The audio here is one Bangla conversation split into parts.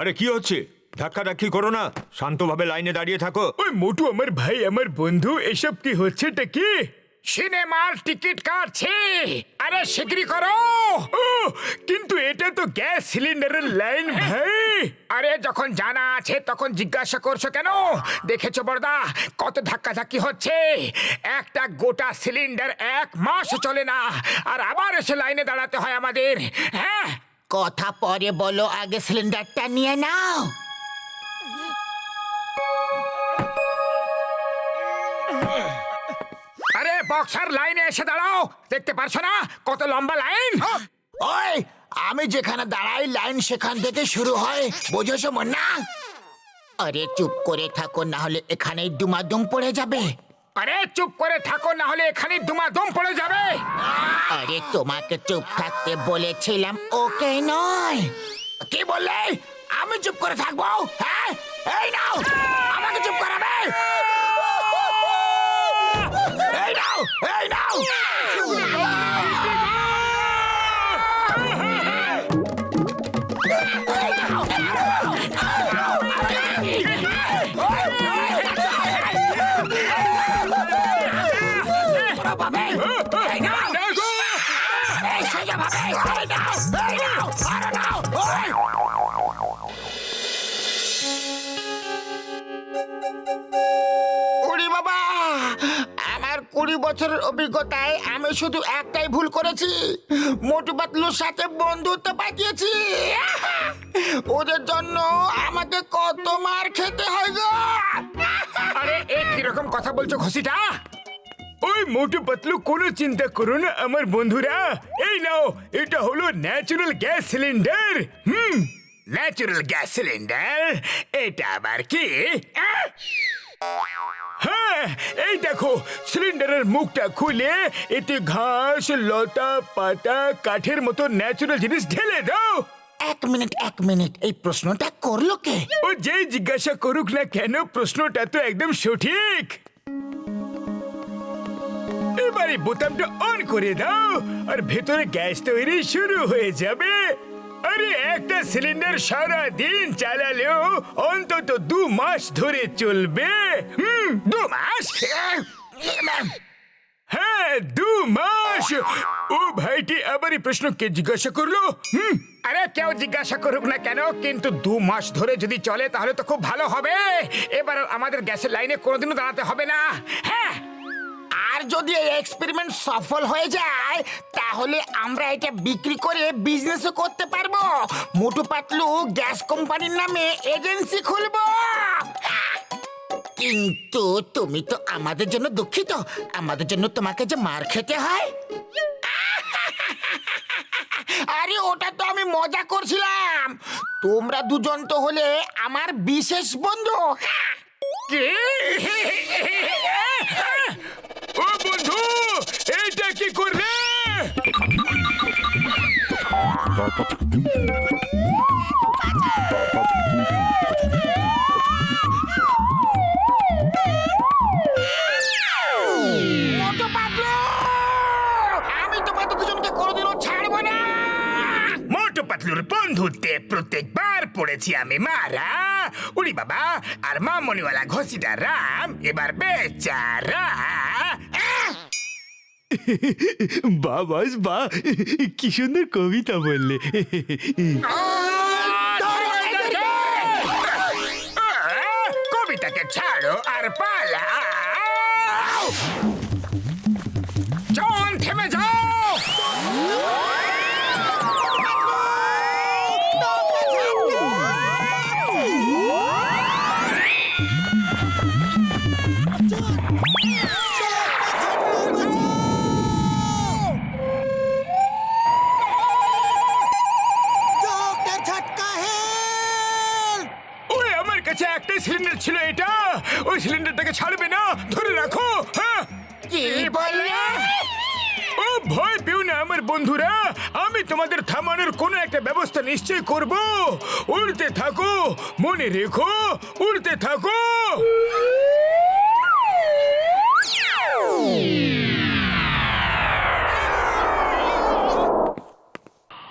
আরে কি হচ্ছে? ধাক্কাধাক্কি করো না, শান্তভাবে লাইনে দাঁড়িয়ে থাকো। ওই মোটু আমার ভাই, আমার বন্ধু, এসব কি হচ্ছেটা কি? সিনেমার টিকিট কাটছি। আরে শিগগিরই করো। ও, কিন্তু এটা তো গ্যাস সিলিন্ডারের লাইন ভাই। আরে যখন জানা আছে তখন জিজ্ঞাসা করছো কেন? দেখেছো বড়দা কত ধাক্কাধাক্কি হচ্ছে? একটা গোটা সিলিন্ডার 1 মাস চলে না, আর আবার এসে লাইনে দাঁড়াতে হয় আমাদের। হ্যাঁ, কথা পরে বলো, আগে সিলিন্ডারটা নিয়ে নাও। আরে বক্সার লাইনে এসে দাঁড়াও, দেখতে পারছো না কত লম্বা লাইন? ওই, আমি যেখানে দাঁড়াই লাইন সেখান থেকে শুরু হয়, বোঝেছো না? আরে চুপ করে থাকো, না হলে এখানেই দুমাদুম পড়ে যাবে। আরে চুপ করে থাকো, না হলে এখানে দুমাদম পড়ে যাবে। আরে তোমাকে চুপ থাকতে বলেছিলাম, ওকে নয়। কি বললে? আমি চুপ করে থাকবো? হ্যাঁ, এই নাও, আমাকে চুপ করাবে। এই নাও, এই নাও। ওরে বাবা, আমার 20 বছরের অভিজ্ঞতায় আমি শুধু একটাই ভুল করেছি, মোটু পাতলুর সাথে বন্ধুত্ব পাঠিয়েছি। ওদের জন্য আমাকে কত মার খেতে হয় গো। আরে এই কিরকম কথা বলছো ঘসিটা? ওই মোটু পাতলু, কোনো চিন্তা করো না আমার বন্ধুরা। এই নাও, এটা হলো natural gas cylinder. Natural gas cylinder? এটা আবার কি? হ্যাঁ, এই দেখো, সিলিন্ডারের মুখটা খুলে এতে ঘাস, লতা পাতা, কাঠের মতো ন্যাচারাল জিনিস ঢেলে দাও। এক মিনিট, এই প্রশ্নটা করলো কে? ও যেই জিজ্ঞাসা করুক না কেন, প্রশ্নটা তো একদম সঠিক। এবারে বোতামটা অন করে দাও, আর ভেতরে গ্যাস তৈরি শুরু হয়ে যাবে। আরে একটা সিলিন্ডার সারা দিন চালালেও অন্তত 2 মাস ধরে চলবে। 2 মাস? হ্যাঁ, 2 মাস। ও ভাইটি, আবার এই প্রশ্ন কে জিজ্ঞাসা করলো? আরে কেউ জিজ্ঞাসা করুক না কেন, কিন্তু 2 মাস ধরে যদি চলে তাহলে তো খুব ভালো হবে। এবার আমাদের গ্যাসের লাইনে কোনোদিনও দাঁড়াতে হবে না। হ্যাঁ, আর যদি এই এক্সপেরিমেন্ট সফল হয়ে যায় তাহলে আমরা এটা বিক্রি করে বিজনেসও করতে পারবো। মোটু পাতলু গ্যাস কোম্পানির নামে এজেন্সি খুলবো। কিন্তু তুমি তো আমাদের জন্য দুঃখিত, আমাদের জন্য তোমাকে যে মার খেতে হয়। আরে ওটা তো আমি মজা করছিলাম, তোমরা দুজন তো হলে আমার বিশেষ বন্ধু। কি? ও বন্ধু, এইটা কি করবে? মোটু পাতলু, আমি তোমাদের দুজনকে কোনোদিনও ছাড়বো না। মোটু পাতলুর বন্ধুত্বে প্রত্যেকবার পড়েছি আমি মারা। উড়ি বাবা, আর মামনিওয়ালা ঘসিটা রাম এবার বেচারা। বাবাস বা, কি সুন্দর কবিতা বললে। কবিতাকে ছাড়ো আর পালাও। জন, থেমে যাও। ওই আমার কাছে একটাই সিলিন্ডার ছিল, এটা ওই সিলিন্ডারটাকে ছাড়বে না, ধরে রাখো। হ্যাঁ, কি বললে? ও ভয় পেও না আমার বন্ধুরা, আমি তোমাদের থামানোর কোনো একটা ব্যবস্থা নিশ্চয় করব। উড়তে থাকো, মনে রেখো, উড়তে থাকো।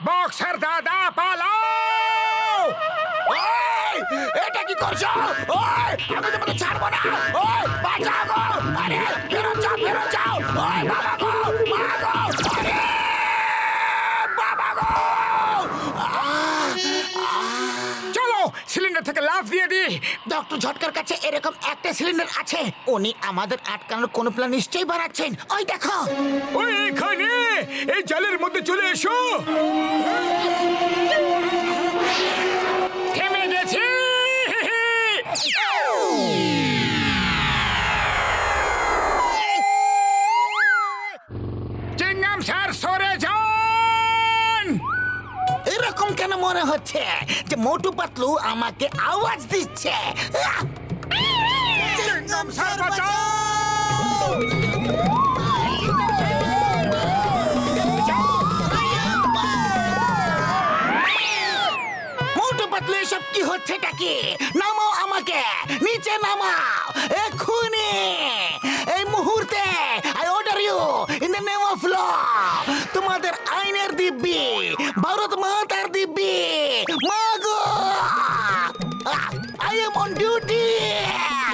বক্সার দাদা পালাও! কি করছো? ওই, আমি তোমাকে ছাড়বো না। ওই, বাঁচাও গো। আরে, ফেরত যাও, ফেরত যাও। ওই, বাবা গো, মা গো। আরে, বাবা গো। চলো সিলিন্ডার থেকে লাফ দিয়ে দি। ডক্টর ঝটকার কাছে এরকম একটা সিলিন্ডার আছে। উনি আমাদের আটকানোর কোনো প্ল্যান নিশ্চয়ই বানাচ্ছেন। ওই দেখো। ওই এখানে এই জালের মধ্যে চলে এসো। থেমে গেছি। চিংগাম স্যার সরে যান। এরকম কেন মনে হচ্ছে যে মোটু পাতলু আমাকে আওয়াজ দিচ্ছে? আহ! চিংগাম স্যার বাঁচাও। মোটু পাতলু এসব কি হচ্ছেটা কি? নামাও আমাকে, নিচে নামাও এক্ষুনি, এই মুহূর্তে। I order you in the name of law. তোমাদের আইনের দিব্যি, ভারত মাতার দিব্যি, মাগো, আই এম অন ডিউটি।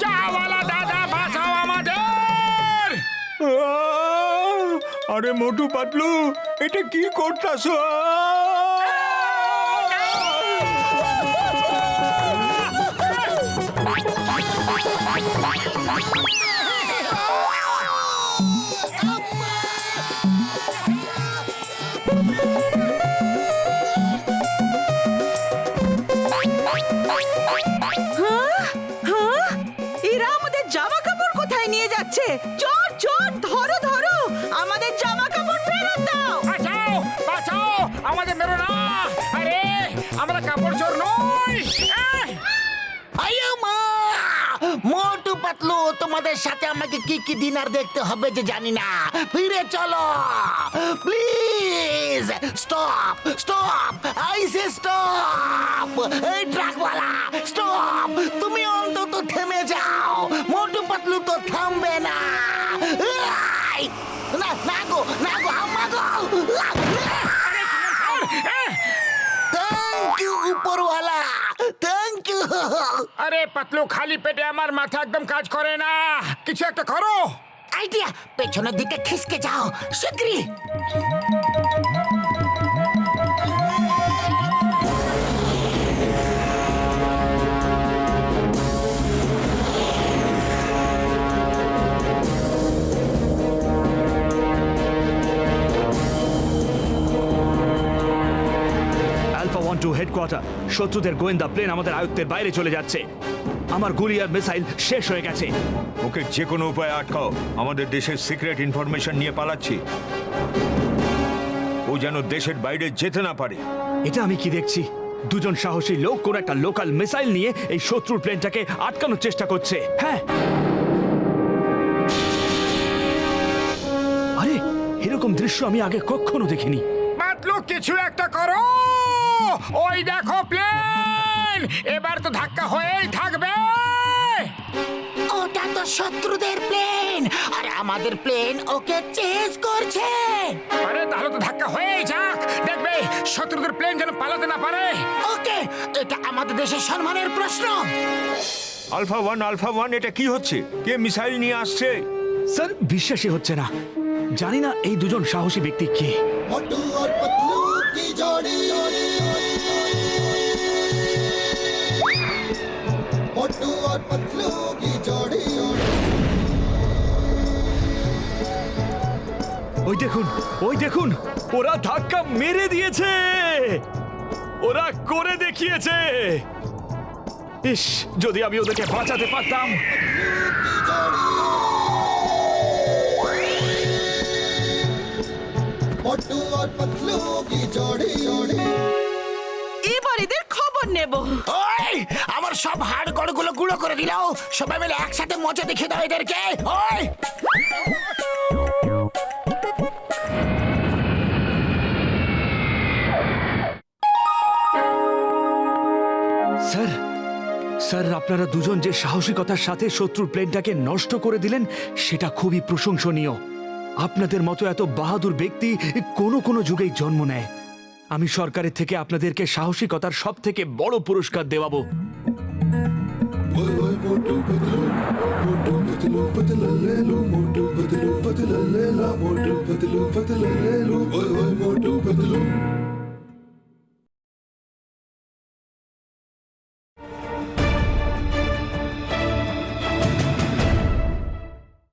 চাওয়ালা দাদা বাঁচাও আমাদের। আরে মোটু পাতলু, এটা কি করতাছ? এরা আমাদের জামা কাপড় কোথায় নিয়ে যাচ্ছে? চোর চোর, ধরো ধরো, আমাদের জামা কাপড় ফেরত দাও। বাঁচাও, বাঁচাও, আমাদের মেরো না। আরে আমরা কাপড় চোর নই। আইয়া মা! মোটু পাতলু, তোমাদের সাথে আমাকে কি কি ডিনার দেখতে হবে যে জানি না। ফিরে চলো please. Stop stop, I say stop. এই ট্রাকওয়ালা স্টপ, তুমি অন্তত থেমে যাও। মোটু পাতলু তো থামবে না। আই! না না গো, না গো, আম্মা গো। থ্যাংক ইউ উপরওয়ালা, থ্যাংক ইউ। আরে পাতলু, খালি পেটে আমার মাথা একদম কাজ করে না। কিছু একটা করো। আইডিয়া, পেছনের দিকে খিসকে যাও শিগগিরই। আলফা 1 টু হেডকোয়ার্টার, শত্রুদের গোয়েন্দা প্লেন আমাদের আয়ত্তের বাইরে চলে যাচ্ছে। আমার গুলি আর মিসাইল শেষ হয়ে গেছে। ওকে যে কোনো উপায়ে আটকাও, আমাদের দেশের সিক্রেট ইনফরমেশন নিয়ে পালাচ্ছি। ও যেন দেশের বাইরে যেতে না পারে। এটা আমি কি দেখছি? দুজন সাহসী লোক কোন একটা লোকাল মিসাইল নিয়ে এই শত্রুর প্লেনটাকে আটকানোর চেষ্টা করছে। হ্যাঁ, আরে এরকম দৃশ্য আমি আগে কখনো দেখিনি। পাতলু, কিছু একটা করো। ওই দেখো প্লেন, এবার তো ধাক্কা হয়েই থাকবে। ওটা তো শত্রুদের প্লেন, আর আমাদের প্লেন ওকে চেজ করছে। আরে তাহলে তো ধাক্কা হয়েই যাক, দেখবে শত্রুদের প্লেন যেন পালাতে না পারে। ওকে, এটা আমাদের দেশের সম্মানের প্রশ্ন। আলফা ওয়ান, এটা কি হচ্ছে? কে মিসাইল নিয়ে আসছে? স্যার, বিশ্বাসই হচ্ছে না। জানি না এই দুজন সাহসী ব্যক্তি কে। मोटू और पतलू की जोड़ी, मोटू और पतलू की जोड़ी। ওই দেখুন, ওই দেখুন, ওরা ধাক্কা মেরে দিয়েছে। ওরা করে দেখিয়েছে। ইস, যদি আমি ওদেরকে বাঁচাতে পারতাম। मोटू और पतलू की जोड़ी, जोड़ी। এবার এদের খবর নেব। ওই, আমার সব হাড় গড়গুলো গুঁড়ো করে দিলাও। সবাই মিলে একসাথে মজা দেখিয়ে দাও এদেরকে। ওই, স্যার, স্যার, আপনারা দুজন যে সাহসিকতার সাথে শত্রুর প্লেনটাকে নষ্ট করে দিলেন সেটা খুবই প্রশংসনীয়। আপনাদের মতো এত বাহাদুর ব্যক্তি কোনো কোনো যুগেই জন্ম নেয়। আমি সরকারের থেকে আপনাদেরকে সাহসিকতার সব থেকে বড় পুরস্কার দেওয়াবো। ओए ओए मोटू पतलू पतला ले लो मोटू पतलू पतला ले ला मोटू पतलू पतला ले लो ओए ओए मोटू पतलू